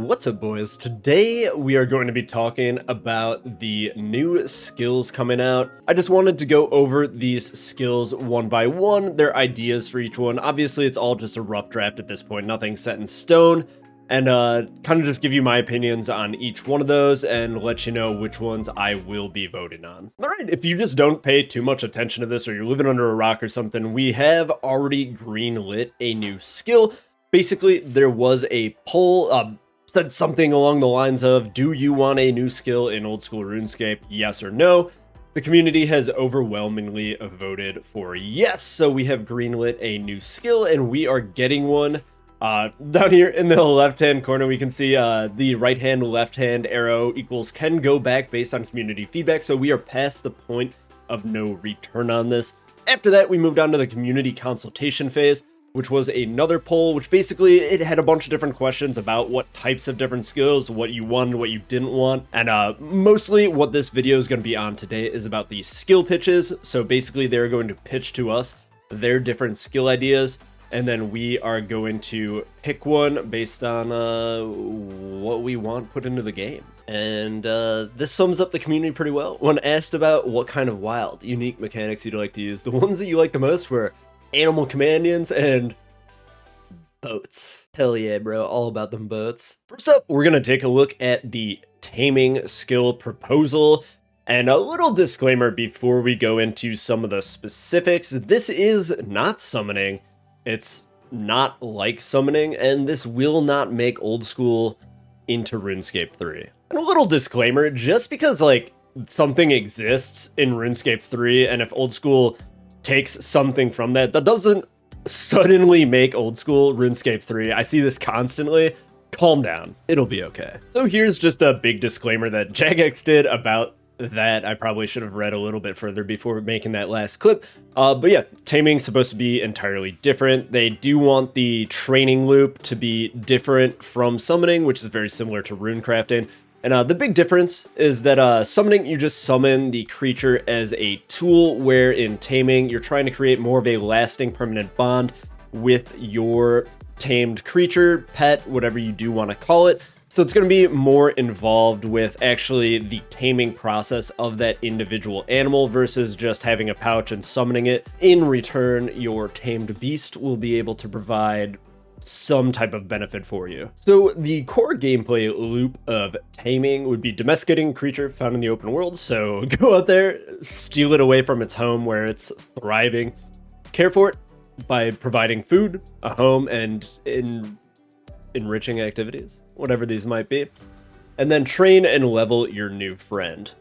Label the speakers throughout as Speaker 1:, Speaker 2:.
Speaker 1: What's up, boys? Today we are going to be talking about the new skills coming out. I just wanted to go over these skills one by one, their ideas for each one. Obviously, it's all just a rough draft at this point, nothing set in stone, and kind of just give you my opinions on each one of those and let you know which ones I will be voting on. All right, if you just don't pay too much attention to this or you're living under a rock or something, we have already greenlit a new skill. Basically, there was a poll, said something along the lines of, do you want a new skill in Old School RuneScape, yes or no? The community has overwhelmingly voted for yes, so we have greenlit a new skill, and we are getting one. Down here in the left-hand corner, we can see the right-hand, left-hand arrow equals can go back based on community feedback, so we are past the point of no return on this. After that, we moved on to the community consultation phase, which was another poll, which basically it had a bunch of different questions about what types of different skills, what you wanted, what you didn't want. And mostly what this video is going to be on today is about the skill pitches. So basically they're going to pitch to us their different skill ideas, and then we are going to pick one based on what we want put into the game. And this sums up the community pretty well. When asked about what kind of wild, unique mechanics you'd like to use, the ones that you like the most were animal companions and boats. Hell yeah, bro. All about them boats. First up, we're going to take a look at the taming skill proposal. And a little disclaimer before we go into some of the specifics. This is not summoning. It's not like summoning, and this will not make Old School into RuneScape 3. And a little disclaimer, just because like something exists in RuneScape 3, and if Old School takes something from that, that doesn't suddenly make Old School RuneScape 3. I see this constantly. Calm down. It'll be okay. So here's just a big disclaimer that jagex did about that. I probably should have read a little bit further before making that last clip. But yeah, taming's supposed to be entirely different. They do want the training loop to be different from summoning, which is very similar to rune crafting. And the big difference is that summoning, you just summon the creature as a tool, where in taming, you're trying to create more of a lasting permanent bond with your tamed creature, pet, whatever you do want to call it. So it's going to be more involved with actually the taming process of that individual animal versus just having a pouch and summoning it. In return, your tamed beast will be able to provide some type of benefit for you. So the core gameplay loop of taming would be domesticating a creature found in the open world. So go out there, steal it away from its home where it's thriving, care for it by providing food, a home, and enriching activities, whatever these might be, and then train and level your new friend.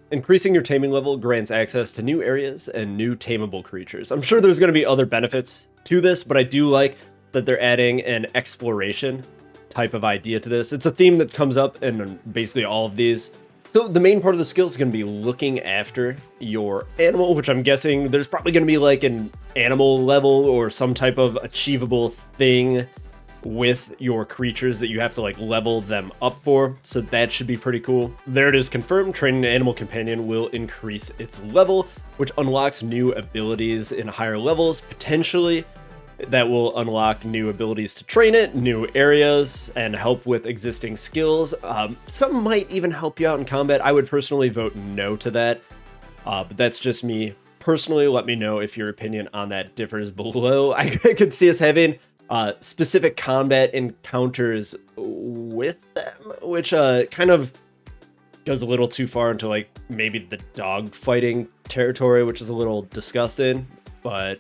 Speaker 1: Increasing your taming level grants access to new areas and new tameable creatures. I'm sure there's going to be other benefits to this, but I do like that they're adding an exploration type of idea to this. It's a theme that comes up in basically all of these. So the main part of the skill is going to be looking after your animal, which I'm guessing there's probably going to be like an animal level or some type of achievable thing with your creatures that you have to like level them up for. So that should be pretty cool. There it is confirmed. Training an animal companion will increase its level, which unlocks new abilities in higher levels, potentially. That will unlock new abilities to train it, new areas, and help with existing skills. Some might even help you out in combat. I would personally vote no to that, but that's just me personally. Let me know if your opinion on that differs below. I could see us having specific combat encounters with them, which kind of goes a little too far into like maybe the dog fighting territory, which is a little disgusting, but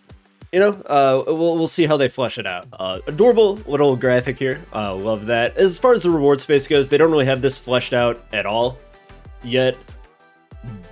Speaker 1: you know, we'll see how they flesh it out. Adorable little graphic here. Love that. As far as the reward space goes, they don't really have this fleshed out at all yet,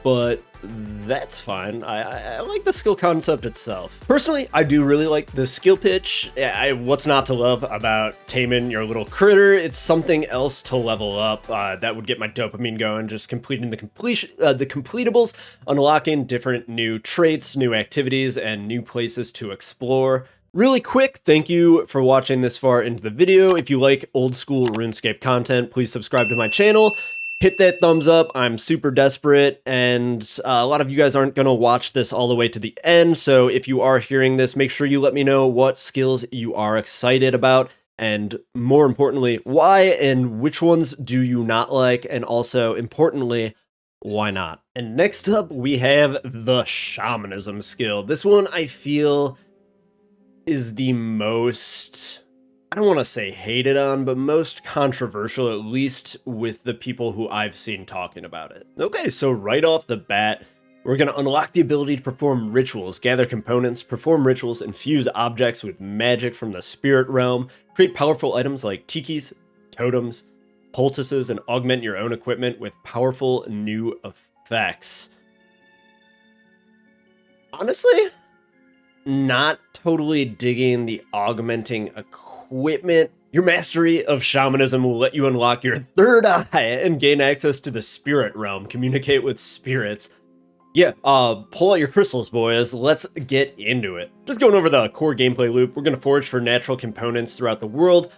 Speaker 1: but that's fine. I like the skill concept itself. Personally, I do really like the skill pitch. What's not to love about taming your little critter? It's something else to level up. That would get my dopamine going, just completing the completables, unlocking different new traits, new activities, and new places to explore. Really quick, thank you for watching this far into the video. If you like old school RuneScape content, please subscribe to my channel. Hit that thumbs up. I'm super desperate, and a lot of you guys aren't going to watch this all the way to the end, so if you are hearing this, make sure you let me know what skills you are excited about, and more importantly, why and which ones do you not like, and also importantly, why not? And next up, we have the Shamanism skill. This one I feel is the most, I don't want to say hated on, but most controversial, at least with the people who I've seen talking about it. Okay, so right off the bat, we're going to unlock the ability to perform rituals, gather components, perform rituals, infuse objects with magic from the spirit realm, create powerful items like tikis, totems, poultices, and augment your own equipment with powerful new effects. Honestly, not totally digging the augmenting equipment. Your mastery of shamanism will let you unlock your third eye and gain access to the spirit realm, communicate with spirits. Yeah, pull out your crystals, boys. Let's get into it. Just going over the core gameplay loop, we're going to forage for natural components throughout the world.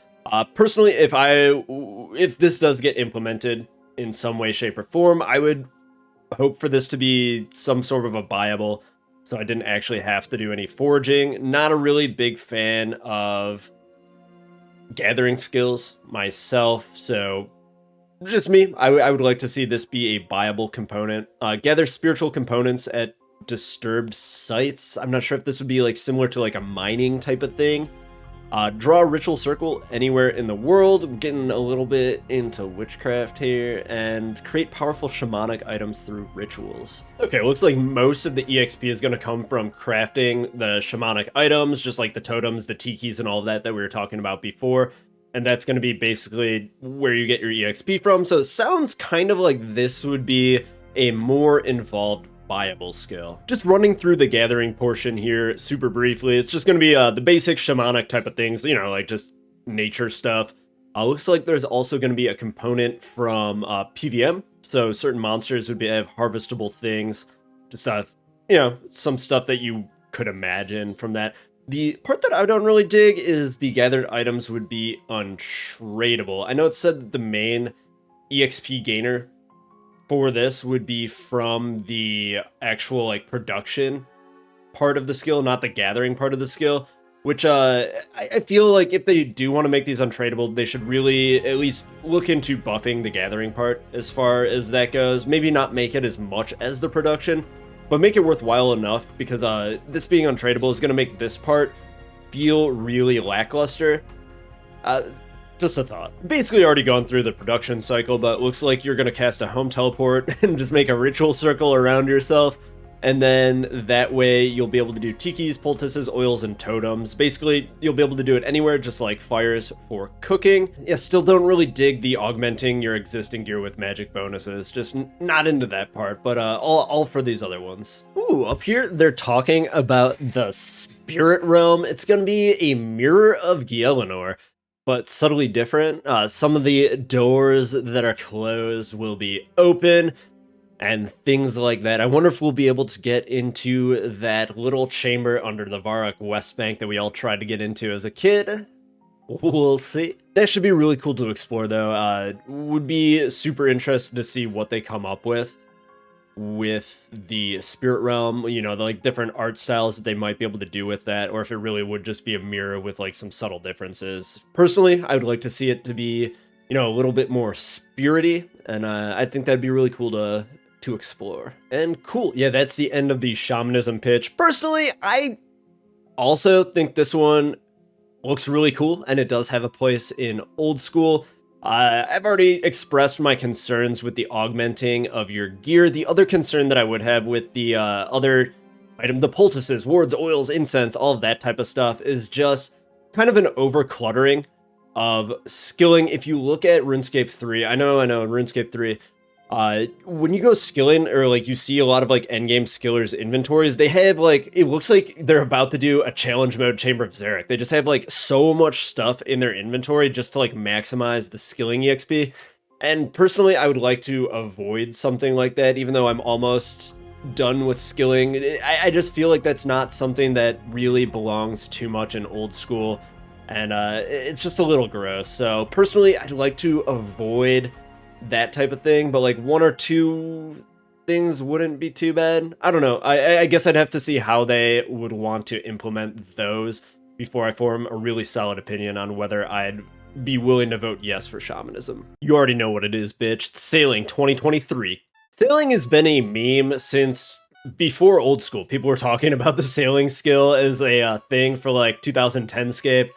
Speaker 1: Personally, if this does get implemented in some way, shape, or form, I would hope for this to be some sort of a buyable, so I didn't actually have to do any foraging. Not a really big fan of gathering skills myself, so just me. I would like to see this be a buyable component. Gather spiritual components at disturbed sites. I'm not sure if this would be like similar to like a mining type of thing. Draw a ritual circle anywhere in the world. I'm getting a little bit into witchcraft here, and create powerful shamanic items through rituals. Okay, looks like most of the EXP is going to come from crafting the shamanic items, just like the totems, the tikis, and all of that we were talking about before. And that's going to be basically where you get your EXP from. So it sounds kind of like this would be a more involved buyable skill. Just running through the gathering portion here super briefly. It's just going to be the basic shamanic type of things, you know, like just nature stuff. Looks like there's also going to be a component from PVM. So certain monsters would have harvestable things. Just, you know, some stuff that you could imagine from that. The part that I don't really dig is the gathered items would be untradeable. I know it said that the main EXP gainer for this would be from the actual like production part of the skill, not the gathering part of the skill, which I feel like if they do want to make these untradeable, they should really at least look into buffing the gathering part as far as that goes. Maybe not make it as much as the production, but make it worthwhile enough, because this being untradeable is going to make this part feel really lackluster. Just a thought. Basically already gone through the production cycle, but looks like you're going to cast a home teleport and just make a ritual circle around yourself. And then that way you'll be able to do tikis, poultices, oils, and totems. Basically, you'll be able to do it anywhere, just like fires for cooking. Yeah, still don't really dig the augmenting your existing gear with magic bonuses. Just not into that part, but all for these other ones. Ooh, up here they're talking about the spirit realm. It's going to be a mirror of Gielinor, but subtly different. Some of the doors that are closed will be open, and things like that. I wonder if we'll be able to get into that little chamber under the Varrock West Bank that we all tried to get into as a kid. We'll see. That should be really cool to explore, though. Would be super interested to see what they come up with the spirit realm, you know, the like different art styles that they might be able to do with that, or if it really would just be a mirror with like some subtle differences. Personally, I would like to see it to be, you know, a little bit more spirity, and I think that'd be really cool to explore. And cool, yeah, that's the end of the shamanism pitch. Personally, I also think this one looks really cool, and it does have a place in old school. I've already expressed my concerns with the augmenting of your gear. The other concern that I would have with the other item, the poultices, wards, oils, incense, all of that type of stuff, is just kind of an over-cluttering of skilling. If you look at RuneScape 3, I know, RuneScape 3, when you go skilling, or like you see a lot of like endgame skillers inventories, they have like, it looks like they're about to do a challenge mode Chamber of Xeric. They just have like so much stuff in their inventory just to like maximize the skilling EXP. And personally, I would like to avoid something like that, even though I'm almost done with skilling. I just feel like that's not something that really belongs too much in old school, and it's just a little gross. So personally, I'd like to avoid that type of thing, but like one or two things wouldn't be too bad. I don't know. I guess I'd have to see how they would want to implement those before I form a really solid opinion on whether I'd be willing to vote yes for Shamanism. You already know what it is, bitch. It's Sailing 2023. Sailing has been a meme since before Old School. People were talking about the sailing skill as a thing for like 2010 scape,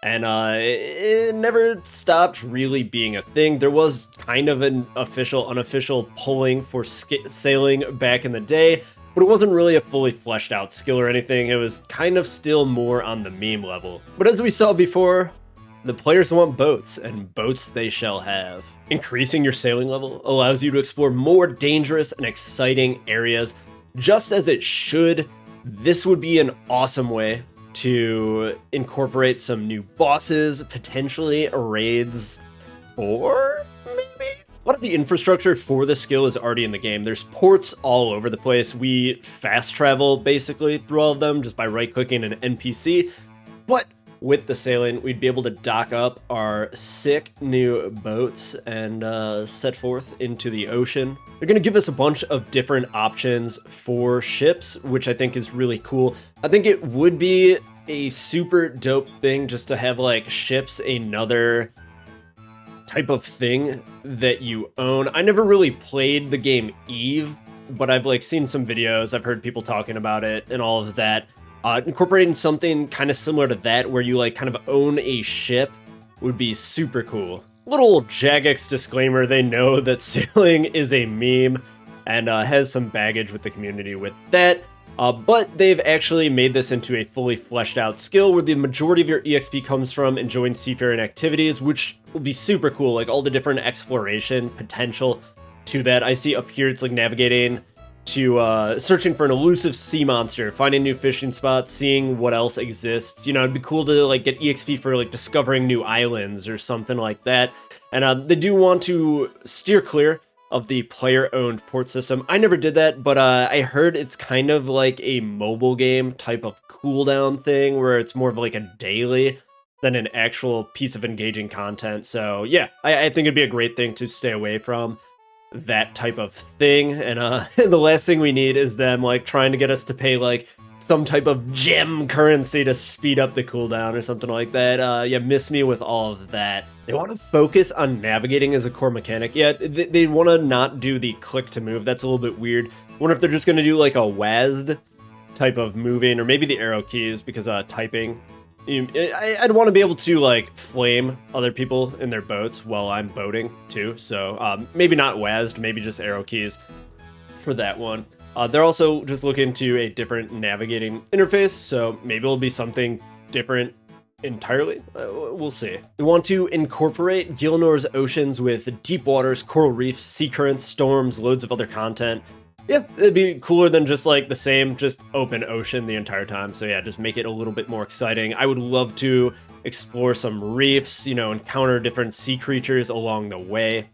Speaker 1: and it never stopped really being a thing. There was kind of an official, unofficial polling for sailing back in the day, but it wasn't really a fully fleshed out skill or anything. It was kind of still more on the meme level. But as we saw before, the players want boats, and boats they shall have. Increasing your sailing level allows you to explore more dangerous and exciting areas, just as it should. This would be an awesome way to incorporate some new bosses, potentially raids, or maybe? A lot of the infrastructure for the skill is already in the game. There's ports all over the place. We fast travel basically through all of them just by right-clicking an NPC, but with the sailing, we'd be able to dock up our sick new boats and set forth into the ocean. They're going to give us a bunch of different options for ships, which I think is really cool. I think it would be a super dope thing just to have like ships another type of thing that you own. I never really played the game Eve, but I've like seen some videos, I've heard people talking about it and all of that. Incorporating something kind of similar to that where you like kind of own a ship would be super cool. Little jagex disclaimer, they know that sailing is a meme and has some baggage with the community with that, but they've actually made this into a fully fleshed out skill where the majority of your EXP comes from enjoying seafaring activities, which will be super cool, like all the different exploration potential to that. I see up here it's like navigating to searching for an elusive sea monster, finding new fishing spots, seeing what else exists. You know, it'd be cool to like get EXP for like discovering new islands or something like that. And they do want to steer clear of the player-owned port system. I never did that, but I heard it's kind of like a mobile game type of cooldown thing where it's more of like a daily than an actual piece of engaging content. So yeah, I think it'd be a great thing to stay away from that type of thing. And the last thing we need is them like trying to get us to pay like some type of gem currency to speed up the cooldown or something like that. Yeah, miss me with all of that. They want to focus on navigating as a core mechanic. Yeah, they want to not do the click to move. That's a little bit weird. I wonder if they're just going to do like a WASD type of moving, or maybe the arrow keys, because typing. I'd want to be able to like flame other people in their boats while I'm boating too. So maybe not WASD, maybe just arrow keys for that one. They're also just looking to a different navigating interface, so maybe it'll be something different entirely. We'll see. They want to incorporate Gilnor's oceans with deep waters, coral reefs, sea currents, storms, loads of other content. Yeah, it'd be cooler than just like the same, just open ocean the entire time. So yeah, just make it a little bit more exciting. I would love to explore some reefs, you know, encounter different sea creatures along the way.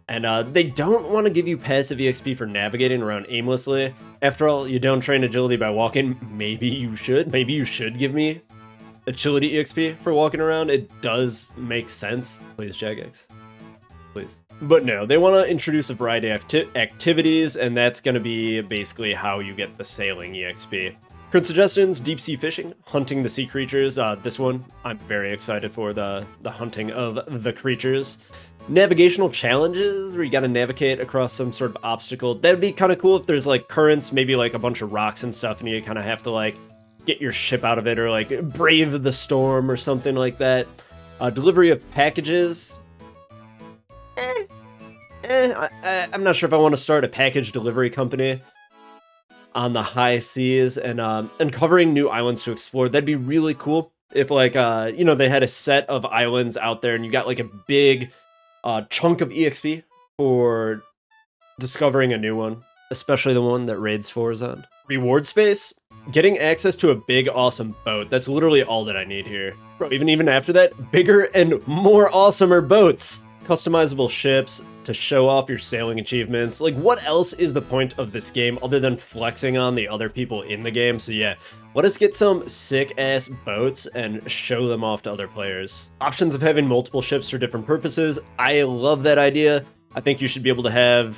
Speaker 1: And they don't want to give you passive EXP for navigating around aimlessly. After all, you don't train agility by walking. Maybe you should. Maybe you should give me agility EXP for walking around. It does make sense. Please, jagex. Please. But no, they want to introduce a variety of activities, and that's going to be basically how you get the sailing EXP. Current suggestions: deep sea fishing, hunting the sea creatures. This one I'm very excited for, the hunting of the creatures. Navigational challenges where you got to navigate across some sort of obstacle. That'd be kind of cool if there's like currents, maybe like a bunch of rocks and stuff, and you kind of have to like get your ship out of it or like brave the storm or something like that. Delivery of packages. I'm not sure if I want to start a package delivery company on the high seas and uncovering new islands to explore. That'd be really cool if like, you know, they had a set of islands out there and you got like a big chunk of EXP for discovering a new one, especially the one that Raids 4 is on. Reward space, getting access to a big, awesome boat. That's literally all that I need here. Bro, even after that, bigger and more awesomer boats. Customizable ships to show off your sailing achievements. Like, what else is the point of this game other than flexing on the other people in the game? So yeah, let us get some sick-ass boats and show them off to other players. Options of having multiple ships for different purposes. I love that idea. I think you should be able to have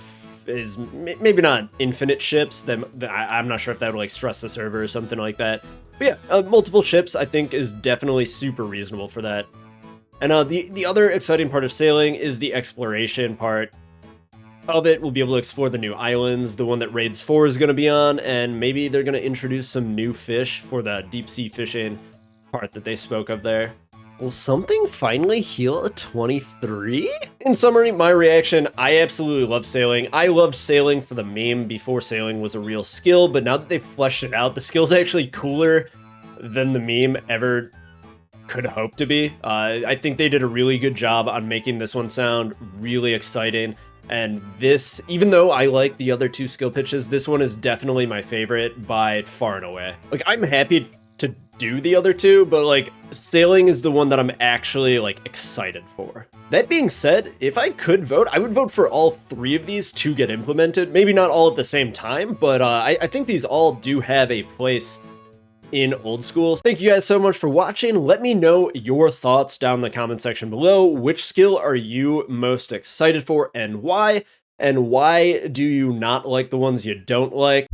Speaker 1: is maybe not infinite ships. I'm not sure if that would like stress the server or something like that. But yeah, multiple ships I think is definitely super reasonable for that. And the other exciting part of sailing is the exploration part of it. We'll be able to explore the new islands, the one that Raids 4 is going to be on, and maybe they're going to introduce some new fish for the deep sea fishing part that they spoke of there. Will something finally heal a 23? In summary, my reaction, I absolutely love sailing. I loved sailing for the meme before sailing was a real skill, but now that they've fleshed it out, the skill's actually cooler than the meme ever could hope to be. I think they did a really good job on making this one sound really exciting. And this, even though I like the other two skill pitches, this one is definitely my favorite by far and away. Like, I'm happy to do the other two, but like, sailing is the one that I'm actually like excited for. That being said, if I could vote, I would vote for all three of these to get implemented. Maybe not all at the same time, but I think these all do have a place in Old School. Thank you guys so much for watching. Let me know your thoughts down in the comment section below. Which skill are you most excited for and why? And why do you not like the ones you don't like?